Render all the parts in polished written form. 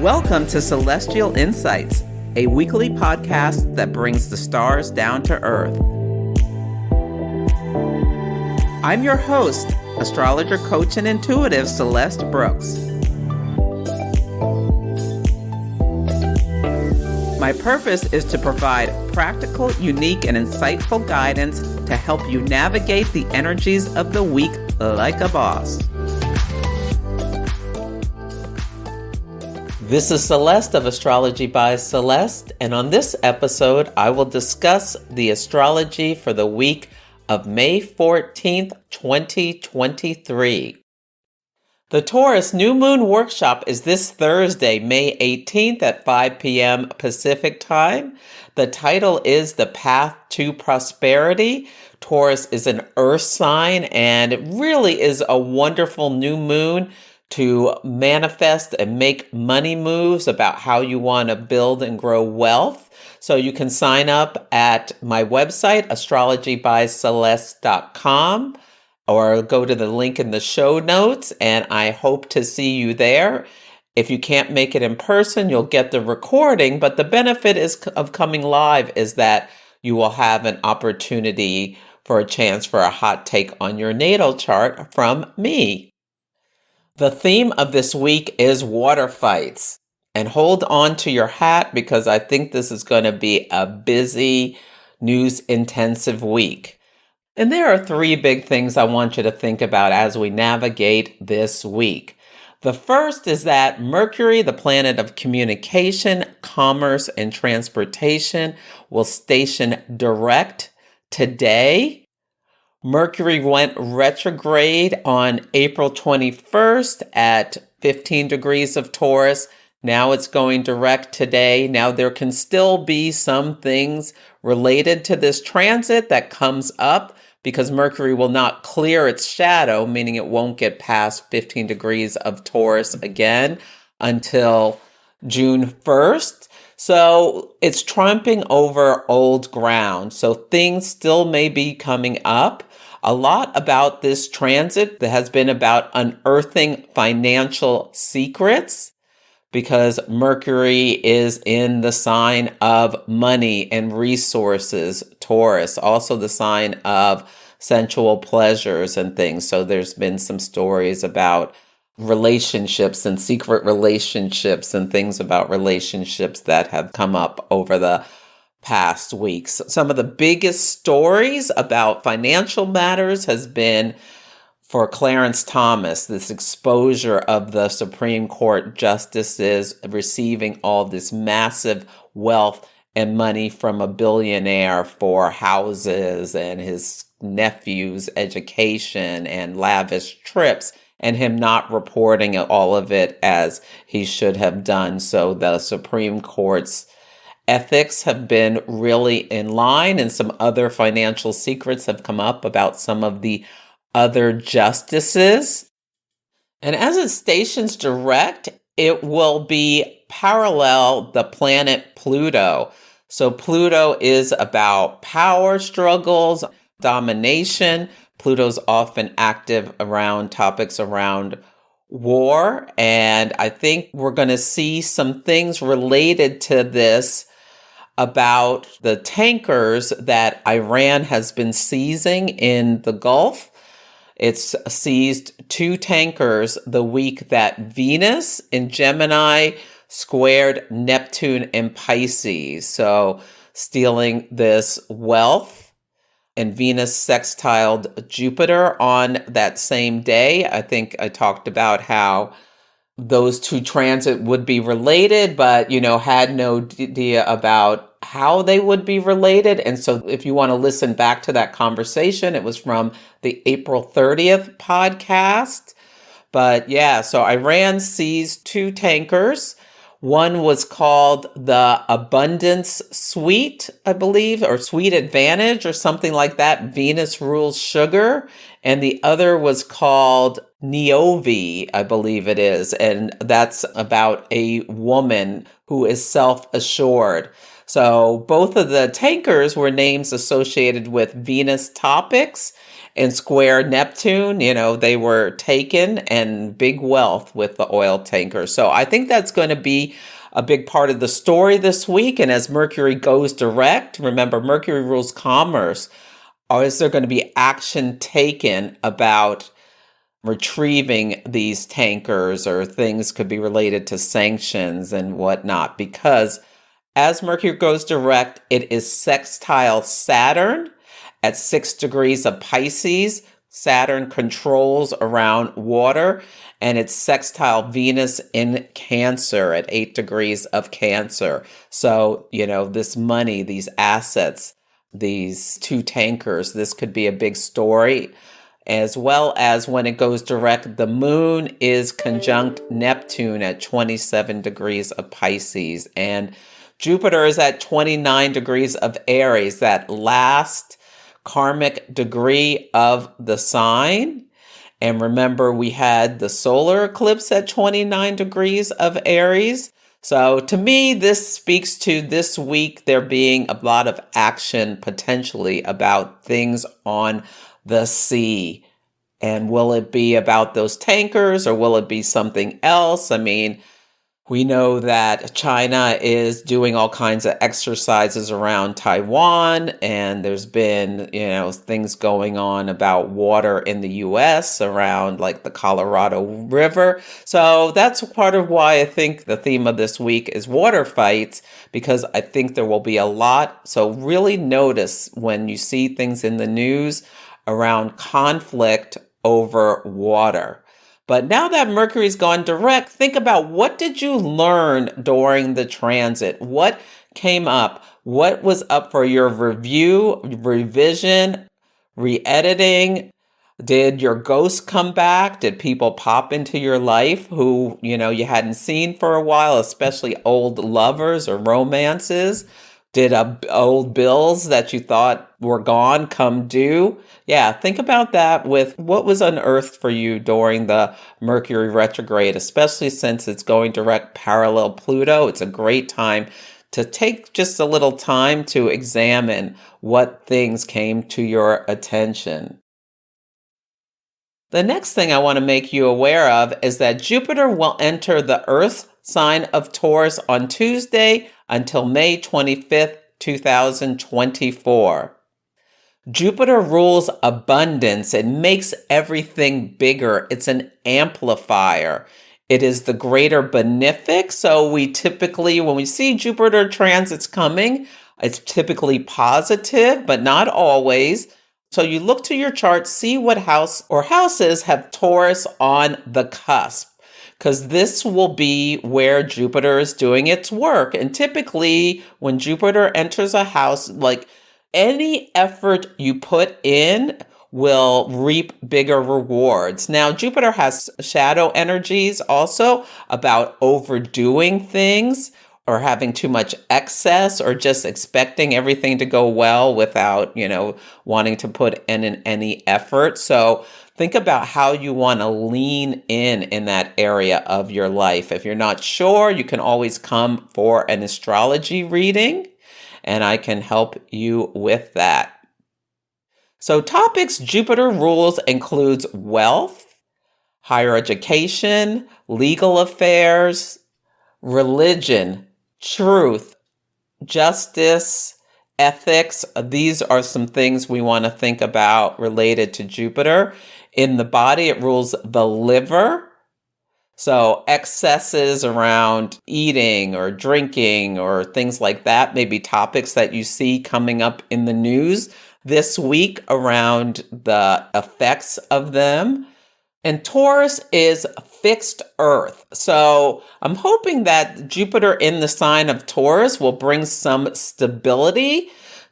Welcome to Celestial Insights, a weekly podcast that brings the stars down to earth. I'm your host, astrologer, coach, and intuitive Celeste Brooks. My purpose is to provide practical, unique, and insightful guidance to help you navigate the energies of the week like a boss. This is Celeste of Astrology by Celeste, and on this episode, I will discuss the astrology for the week of May 14th, 2023. The Taurus New Moon Workshop is this Thursday, May 18th at 5 p.m. Pacific Time. The title is The Path to Prosperity. Taurus is an earth sign, and it really is a wonderful new moon to manifest and make money moves about how you want to build and grow wealth. So you can sign up at my website, astrologybyceleste.com, or go to the link in the show notes, and I hope to see you there. If you can't make it in person, you'll get the recording, but the benefit of coming live is that you will have an opportunity for a chance for a hot take on your natal chart from me. The theme of this week is water fights. And hold on to your hat because I think this is going to be a busy, news-intensive week. And there are three big things I want you to think about as we navigate this week. The first is that Mercury, the planet of communication, commerce, and transportation, will station direct today. Mercury went retrograde on April 21st at 15 degrees of Taurus. Now it's going direct today. Now there can still be some things related to this transit that comes up because Mercury will not clear its shadow, meaning it won't get past 15 degrees of Taurus again until June 1st. So it's tramping over old ground. So things still may be coming up. A lot about this transit that has been about unearthing financial secrets because Mercury is in the sign of money and resources, Taurus, also the sign of sensual pleasures and things. So there's been some stories about relationships and secret relationships and things about relationships that have come up over the past weeks. Some of the biggest stories about financial matters has been for Clarence Thomas, this exposure of the Supreme Court justices receiving all this massive wealth and money from a billionaire for houses and his nephew's education and lavish trips, and him not reporting all of it as he should have done. So the Supreme Court's ethics have been really in line, and some other financial secrets have come up about some of the other justices. And as it stations direct, it will be parallel the planet Pluto. So Pluto is about power struggles, domination. Pluto's often active around topics around war. And I think we're going to see some things related to this about the tankers that Iran has been seizing in the Gulf. It's seized 2 tankers the week that Venus in Gemini squared Neptune in Pisces. So stealing this wealth, and Venus sextiled Jupiter on that same day. I think I talked about how those 2 transit would be related, but, had no idea about how they would be related. And so if you want to listen back to that conversation, it was from the April 30th podcast. But yeah, so Iran seized 2 tankers. One was called the Abundance Suite, I believe, or Sweet Advantage or something like that. Venus rules sugar. And the other was called Niobe, I believe it is. And that's about a woman who is self-assured. So both of the tankers were names associated with Venus topics and square Neptune. They were taken, and big wealth with the oil tankers. So I think that's going to be a big part of the story this week. And as Mercury goes direct, remember, Mercury rules commerce. Or is there going to be action taken about retrieving these tankers, or things could be related to sanctions and whatnot? Because as Mercury goes direct, it is sextile Saturn at 6 degrees of Pisces. Saturn controls around water, and it's sextile Venus in Cancer at 8 degrees of Cancer. So, this money, these assets, these two tankers, this could be a big story. As well as when it goes direct, the moon is conjunct Neptune at 27 degrees of Pisces, and Jupiter is at 29 degrees of Aries, that last karmic degree of the sign. And remember, we had the solar eclipse at 29 degrees of Aries. So to me, this speaks to this week there being a lot of action potentially about things on the sea. And will it be about those tankers, or will it be something else? I mean, we know that China is doing all kinds of exercises around Taiwan, and there's been, things going on about water in the US around like the Colorado River. So that's part of why I think the theme of this week is water fights, because I think there will be a lot. So really notice when you see things in the news around conflict over water. But now that Mercury's gone direct, think about, what did you learn during the transit? What came up? What was up for your review, revision, re-editing? Did your ghosts come back? Did people pop into your life who, you hadn't seen for a while, especially old lovers or romances? Did old bills that you thought were gone come due? Yeah, think about that with what was unearthed for you during the Mercury retrograde, especially since it's going direct parallel Pluto. It's a great time to take just a little time to examine what things came to your attention. The next thing I want to make you aware of is that Jupiter will enter the Earth sign of Taurus on Tuesday until May 25th, 2024. Jupiter rules abundance. It makes everything bigger. It's an amplifier. It is the greater benefic. So we typically, when we see Jupiter transits coming, it's typically positive, but not always. So you look to your chart, see what house or houses have Taurus on the cusp, because this will be where Jupiter is doing its work. And typically when Jupiter enters a house, like any effort you put in will reap bigger rewards. Now, Jupiter has shadow energies also about overdoing things, or having too much excess, or just expecting everything to go well without, wanting to put in any effort. So think about how you want to lean in that area of your life. If you're not sure, you can always come for an astrology reading, and I can help you with that. So topics Jupiter rules includes wealth, higher education, legal affairs, religion, truth, justice, ethics. These are some things we want to think about related to Jupiter. In the body, it rules the liver. So excesses around eating or drinking or things like that may be topics that you see coming up in the news this week around the effects of them. And Taurus is fixed Earth. So I'm hoping that Jupiter in the sign of Taurus will bring some stability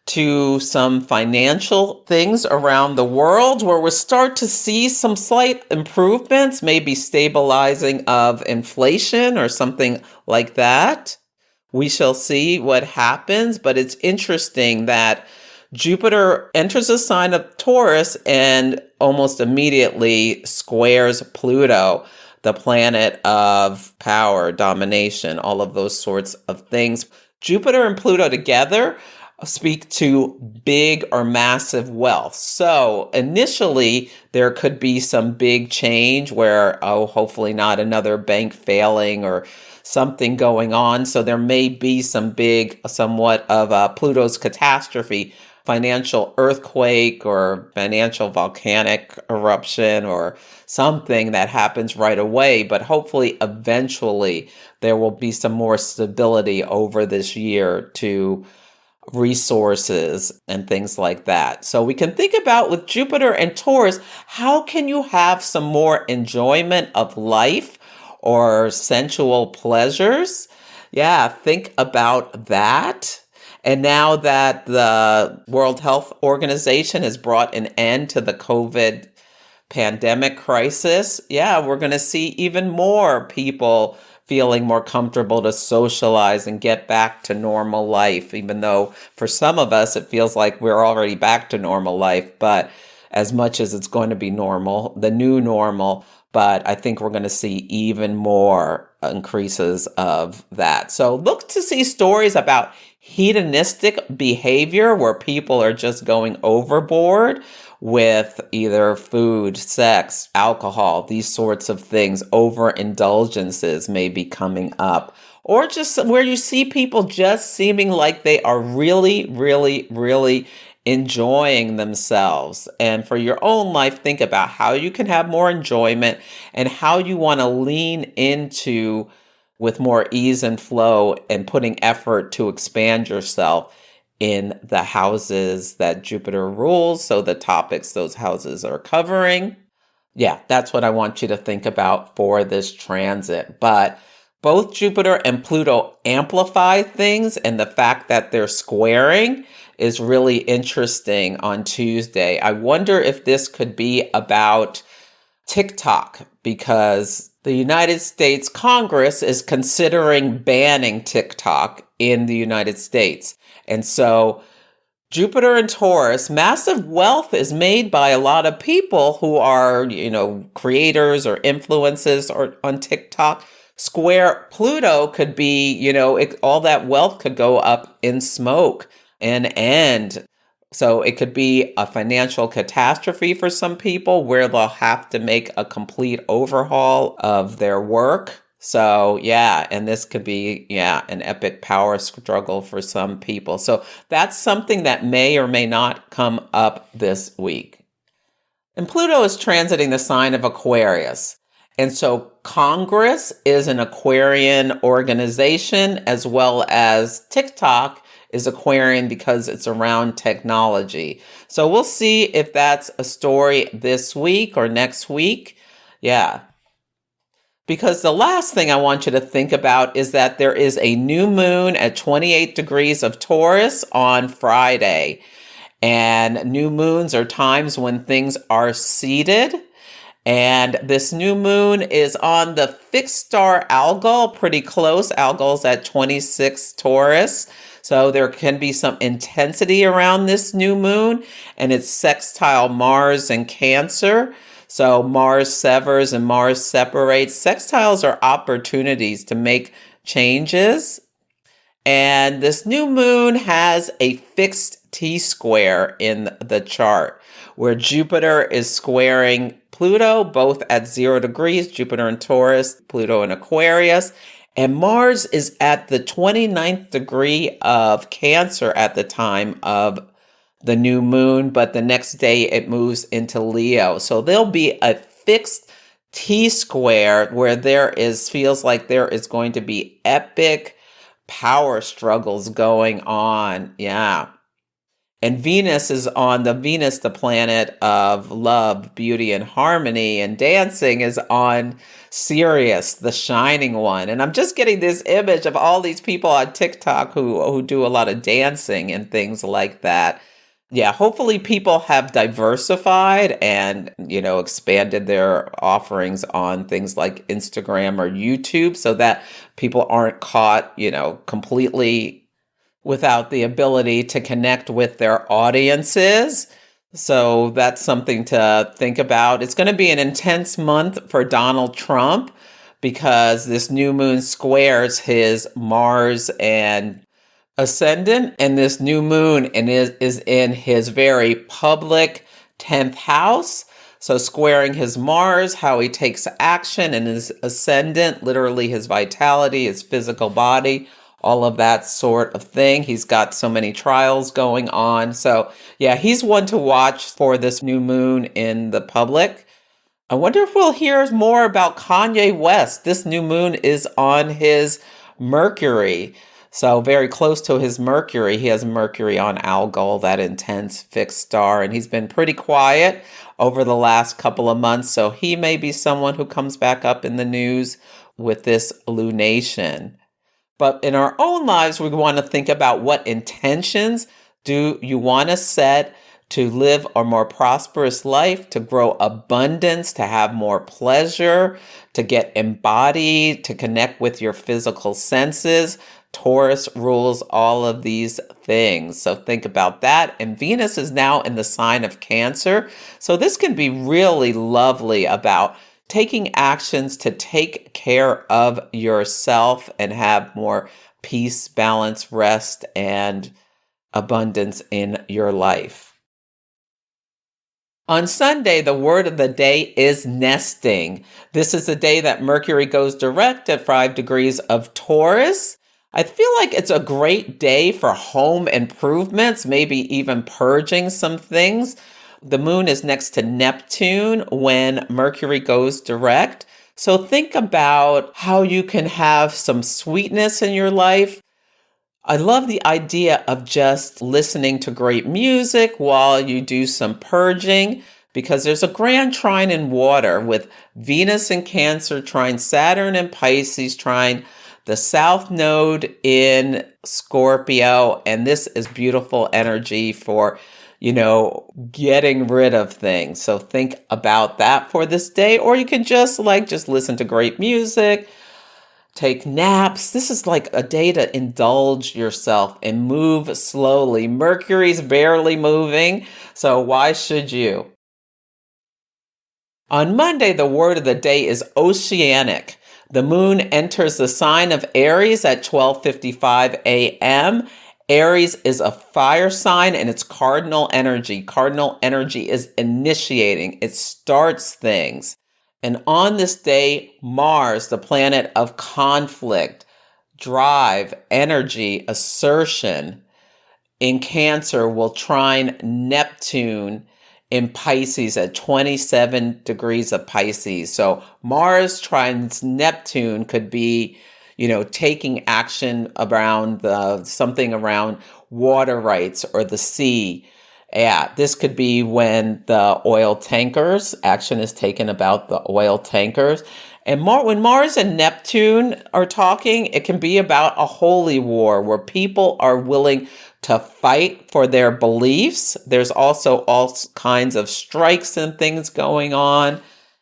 to some financial things around the world, where we'll start to see some slight improvements, maybe stabilizing of inflation or something like that. We shall see what happens, but it's interesting that Jupiter enters the sign of Taurus and almost immediately squares Pluto, the planet of power, domination, all of those sorts of things. Jupiter and Pluto together speak to big or massive wealth. So initially, there could be some big change where, hopefully not another bank failing or something going on. So there may be some big, somewhat of a Pluto's catastrophe, financial earthquake or financial volcanic eruption or something that happens right away. But hopefully, eventually, there will be some more stability over this year to resources and things like that. So we can think about with Jupiter and Taurus, how can you have some more enjoyment of life or sensual pleasures? Yeah, think about that. And now that the World Health Organization has brought an end to the COVID pandemic crisis, yeah, we're going to see even more people feeling more comfortable to socialize and get back to normal life, even though for some of us it feels like we're already back to normal life, but as much as it's going to be normal, the new normal, but I think we're going to see even more increases of that. So look to see stories about hedonistic behavior where people are just going overboard with either food, sex, alcohol, these sorts of things. Overindulgences may be coming up. Or just where you see people just seeming like they are really, really, really enjoying themselves. And for your own life, think about how you can have more enjoyment and how you want to lean into with more ease and flow and putting effort to expand yourself in the houses that Jupiter rules. So the topics those houses are covering. Yeah, that's what I want you to think about for this transit. But both Jupiter and Pluto amplify things, and the fact that they're squaring is really interesting on Tuesday. I wonder if this could be about TikTok, because the United States Congress is considering banning TikTok in the United States. And so Jupiter and Taurus, massive wealth is made by a lot of people who are, creators or influencers or on TikTok. Square Pluto could be, all that wealth could go up in smoke and end. So it could be a financial catastrophe for some people where they'll have to make a complete overhaul of their work. So yeah, and this could be, an epic power struggle for some people. So that's something that may or may not come up this week. And Pluto is transiting the sign of Aquarius. And so Congress is an Aquarian organization, as well as TikTok is Aquarian because it's around technology. So we'll see if that's a story this week or next week. Yeah. Because the last thing I want you to think about is that there is a new moon at 28 degrees of Taurus on Friday. And new moons are times when things are seated. And this new moon is on the fixed star Algol, pretty close. Algol's at 26 Taurus. So there can be some intensity around this new moon, and it's sextile Mars and Cancer. So Mars severs and Mars separates. Sextiles are opportunities to make changes. And this new moon has a fixed T-square in the chart, where Jupiter is squaring Pluto, both at 0 degrees, Jupiter in Taurus, Pluto in Aquarius. And Mars is at the 29th degree of Cancer at the time of the new moon, but the next day it moves into Leo. So there'll be a fixed T-square where feels like there is going to be epic power struggles going on. Yeah. And Venus is on the planet of love, beauty, and harmony, and dancing is on Sirius, the shining one. And I'm just getting this image of all these people on TikTok who do a lot of dancing and things like that. Yeah, hopefully people have diversified and, expanded their offerings on things like Instagram or YouTube so that people aren't caught, completely without the ability to connect with their audiences. So that's something to think about. It's going to be an intense month for Donald Trump because this new moon squares his Mars and ascendant, and this new moon and is in his very public 10th house. So squaring his Mars, how he takes action, and his ascendant, literally his vitality, his physical body, all of that sort of thing. He's got so many trials going on. So yeah, he's one to watch for this new moon in the public. I wonder if we'll hear more about Kanye West. This new moon is on his Mercury. So very close to his Mercury. He has Mercury on Algol, that intense fixed star, and he's been pretty quiet over the last couple of months. So he may be someone who comes back up in the news with this lunation. But in our own lives, we want to think about what intentions do you want to set to live a more prosperous life, to grow abundance, to have more pleasure, to get embodied, to connect with your physical senses. Taurus rules all of these things. So think about that. And Venus is now in the sign of Cancer. So this can be really lovely about taking actions to take care of yourself and have more peace, balance, rest, and abundance in your life. On Sunday, the word of the day is nesting. This is the day that Mercury goes direct at 5 degrees of Taurus. I feel like it's a great day for home improvements, maybe even purging some things. The moon is next to Neptune when Mercury goes direct. So think about how you can have some sweetness in your life. I love the idea of just listening to great music while you do some purging, because there's a grand trine in water with Venus in Cancer trine Saturn in Pisces trine the South Node in Scorpio. And this is beautiful energy for, getting rid of things. So think about that for this day. Or you can just listen to great music, take naps. This is like a day to indulge yourself and move slowly. Mercury's barely moving, so why should you? On Monday, the word of the day is oceanic. The moon enters the sign of Aries at 12:55 a.m. Aries is a fire sign and it's cardinal energy. Cardinal energy is initiating. It starts things. And on this day, Mars, the planet of conflict, drive, energy, assertion, in Cancer will trine Neptune in Pisces at 27 degrees of Pisces. So Mars trines Neptune could be, taking action around something around water rights or the sea. Yeah, this could be when the oil tankers, action is taken about the oil tankers. And when Mars and Neptune are talking, it can be about a holy war where people are willing to fight for their beliefs. There's also all kinds of strikes and things going on,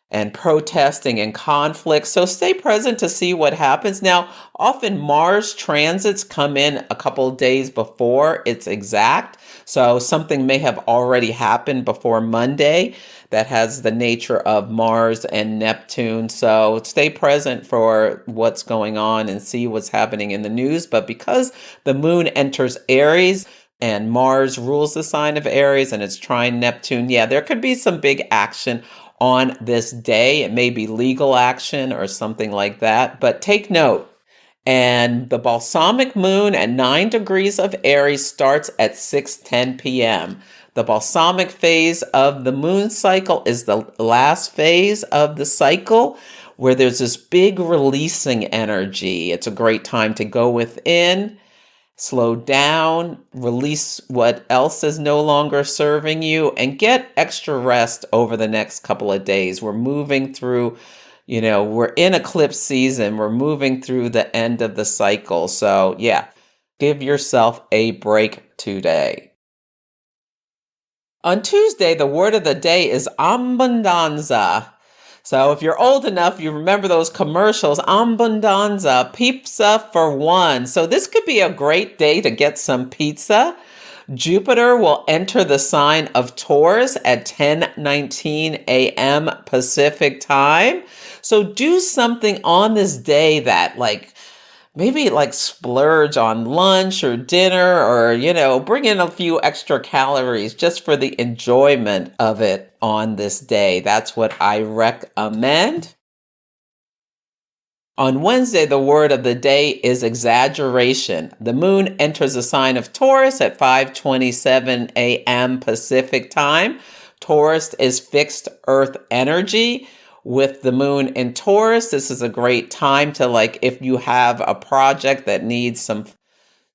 and protesting and conflict. So stay present to see what happens. Now, often Mars transits come in a couple of days before it's exact. So something may have already happened before Monday that has the nature of Mars and Neptune. So stay present for what's going on and see what's happening in the news. But because the moon enters Aries and Mars rules the sign of Aries and it's trine Neptune, there could be some big action on this day. It may be legal action or something like that, but take note. And the balsamic moon at 9 degrees of Aries starts at 6:10 p.m. The balsamic phase of the moon cycle is the last phase of the cycle where there's this big releasing energy. It's a great time to go within, slow down, release what else is no longer serving you, and get extra rest over the next couple of days. We're moving through, we're in eclipse season. We're moving through the end of the cycle. So give yourself a break today. On Tuesday, the word of the day is ABUNDANZA. So if you're old enough, you remember those commercials, ABUNDANZA, pizza for one. So this could be a great day to get some pizza. Jupiter will enter the sign of Taurus at 10:19 a.m. Pacific time. So do something on this day that maybe like splurge on lunch or dinner or, bring in a few extra calories just for the enjoyment of it on this day. That's what I recommend. On Wednesday, the word of the day is exaggeration. The moon enters the sign of Taurus at 5:27 a.m. Pacific time. Taurus is fixed earth energy. With the moon in Taurus, this is a great time to, like, if you have a project that needs some,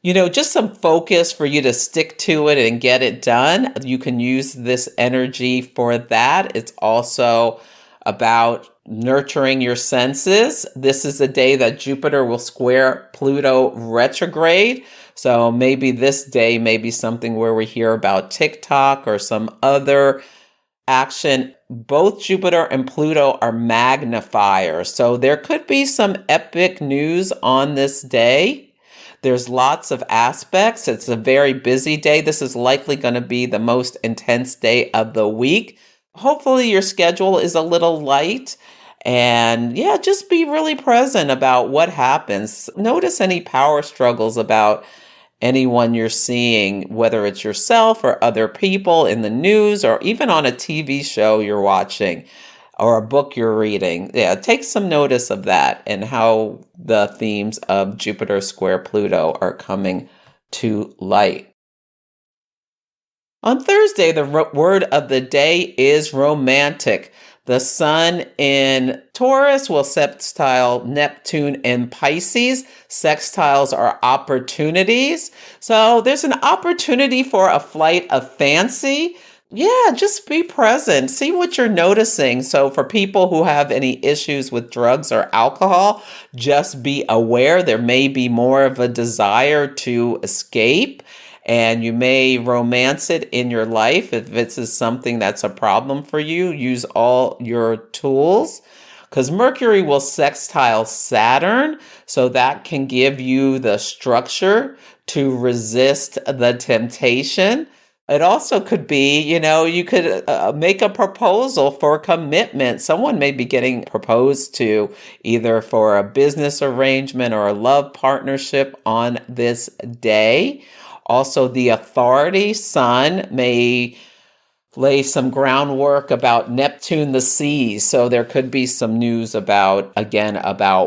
just some focus for you to stick to it and get it done, you can use this energy for that. It's also about nurturing your senses. This is the day that Jupiter will square Pluto retrograde. So maybe this day may be something where we hear about TikTok or some other action. Both Jupiter and Pluto are magnifiers. So there could be some epic news on this day. There's lots of aspects. It's a very busy day. This is likely going to be the most intense day of the week. Hopefully your schedule is a little light, and just be really present about what happens. Notice any power struggles about anyone you're seeing, whether it's yourself or other people in the news or even on a TV show you're watching or a book you're reading. Take some notice of that and how the themes of Jupiter square Pluto are coming to light. On Thursday, the word of the day is romantic. The sun in Taurus will sextile Neptune in Pisces. Sextiles are opportunities. So there's an opportunity for a flight of fancy. Just be present. See what you're noticing. So for people who have any issues with drugs or alcohol, just be aware there may be more of a desire to escape. And you may romance it in your life. If this is something that's a problem for you, use all your tools. Because Mercury will sextile Saturn, so that can give you the structure to resist the temptation. It also could be, you could make a proposal for commitment. Someone may be getting proposed to either for a business arrangement or a love partnership on this day. Also, the authority, sun, may lay some groundwork about Neptune, the seas. So there could be some news about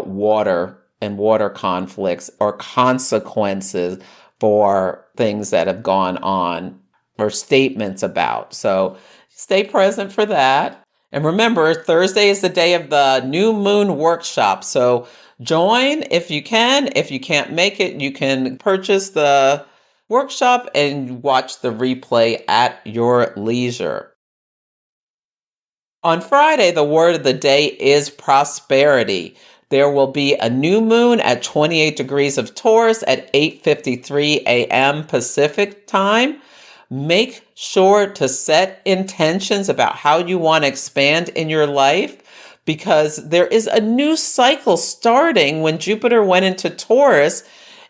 water and water conflicts or consequences for things that have gone on or statements about. So stay present for that. And remember, Thursday is the day of the new moon workshop. So join if you can. If you can't make it, you can purchase the workshop and watch the replay at your leisure. On Friday, the word of the day is prosperity. There will be a new moon at 28 degrees of Taurus at 8:53 a.m. Pacific time. Make sure to set intentions about how you want to expand in your life, because there is a new cycle starting when Jupiter went into Taurus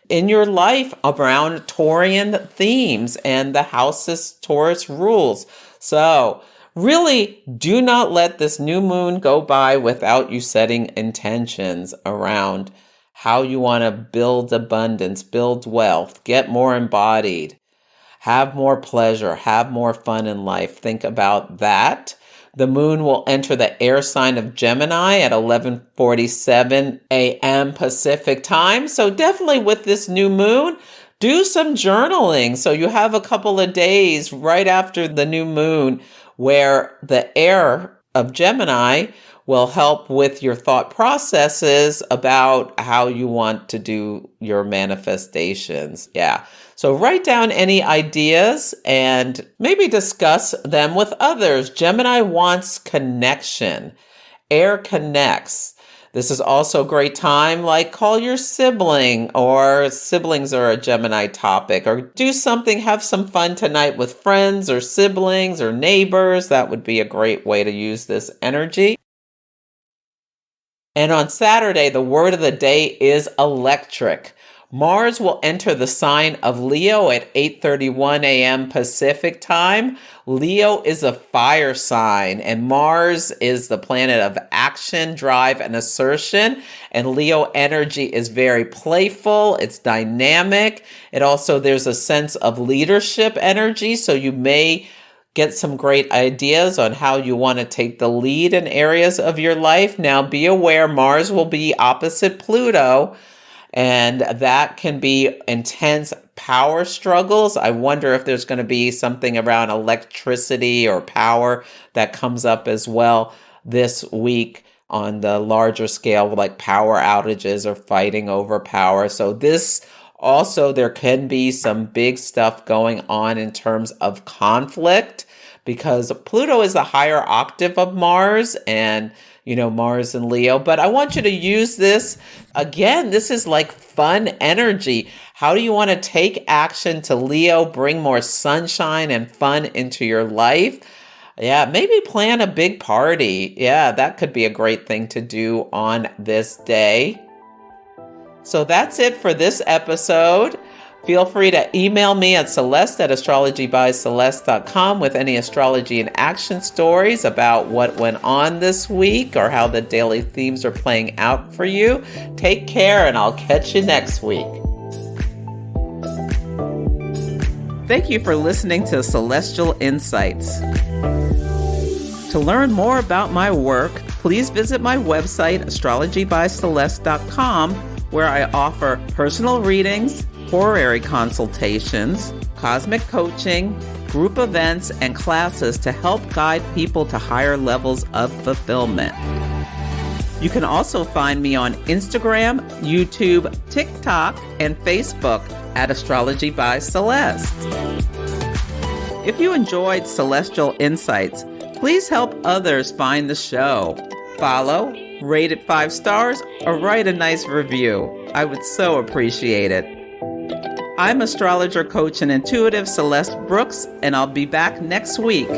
in your life around Taurian themes and the house's Taurus rules. So really do not let this new moon go by without you setting intentions around how you want to build abundance, build wealth, get more embodied, have more pleasure, have more fun in life. Think about that. The moon will enter the air sign of Gemini at 11:47 a.m. Pacific time. So definitely with this new moon, do some journaling. So you have a couple of days right after the new moon where the air of Gemini will help with your thought processes about how you want to do your manifestations. So write down any ideas and maybe discuss them with others. Gemini wants connection. Air connects. This is also a great time, like call your sibling, or siblings are a Gemini topic, or do something, have some fun tonight with friends or siblings or neighbors. That would be a great way to use this energy. And on Saturday, the word of the day is electric. Mars will enter the sign of Leo at 8:31 a.m. Pacific time. Leo is a fire sign, and Mars is the planet of action action, drive, and assertion. And Leo energy is very playful. It's dynamic. There's a sense of leadership energy. So you may get some great ideas on how you want to take the lead in areas of your life. Now, be aware, Mars will be opposite Pluto, and that can be intense power struggles. I wonder if there's going to be something around electricity or power that comes up as well this week on the larger scale, like power outages or fighting over power. So there can be some big stuff going on in terms of conflict, because Pluto is a higher octave of Mars, and Mars and Leo. But I want you to use this. Again, this is like fun energy. How do you want to take action to Leo, bring more sunshine and fun into your life? Yeah, maybe plan a big party. Yeah, that could be a great thing to do on this day. So that's it for this episode. Feel free to email me at celeste@astrologybyceleste.com with any astrology and action stories about what went on this week or how the daily themes are playing out for you. Take care, and I'll catch you next week. Thank you for listening to Celestial Insights. To learn more about my work, please visit my website, astrologybyceleste.com, where I offer personal readings, horary consultations, cosmic coaching, group events, and classes to help guide people to higher levels of fulfillment. You can also find me on Instagram, YouTube, TikTok, and Facebook at Astrology by Celeste. If you enjoyed Celestial Insights, please help others find the show. Follow, rate it 5 stars, or write a nice review. I would so appreciate it. I'm astrologer, coach, and intuitive Celeste Brooks, and I'll be back next week.